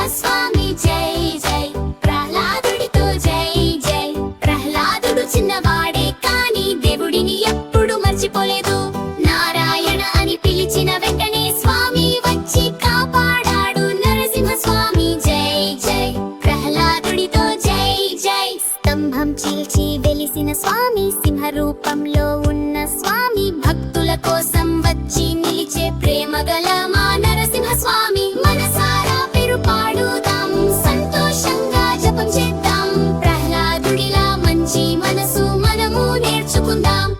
స్వామి జై జై, ప్రహ్లాదుడితో జై జై. ప్రహ్లాదుడు చిన్నవాడే కాని దేవుడిని ఎప్పుడు మర్చిపోలేదు. నారాయణ అని పిలిచిన వెంటనే స్వామి వచ్చి కాపాడాడు. నరసింహ స్వామి జై జై, ప్రహ్లాదుడితో జై జై. స్తంభం చీల్చి వెలిసిన స్వామి, సింహ రూపంలో ఉన్న స్వామి, భక్తుల కోసం వచ్చి నిలిచే ప్రేమగల మా నరసింహ స్వామి. మనసారా పేరు పాడుదాం, సంతోషంగా జపం చేద్దాం. ప్రహ్లాదుడిలా మంచి మనసు మనము నేర్చుకుందాం.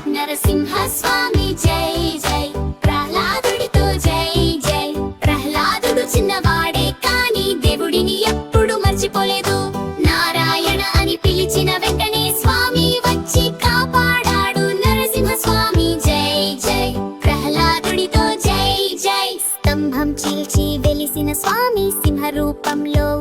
నరసింహ స్వామి జై జై, ప్రహ్లాదుడితో జై జై. ప్రహ్లాదుడు చిన్నవాడే కాని దేవుడిని ఎప్పుడు మర్చిపోలేదు. నారాయణ అని పిలిచిన వెంటనే స్వామి వచ్చి కాపాడాడు. నరసింహ స్వామి జై జై, ప్రహ్లాదుడితో జై జై. స్తంభం చీల్చి వెలిసిన స్వామి, సింహ రూపంలో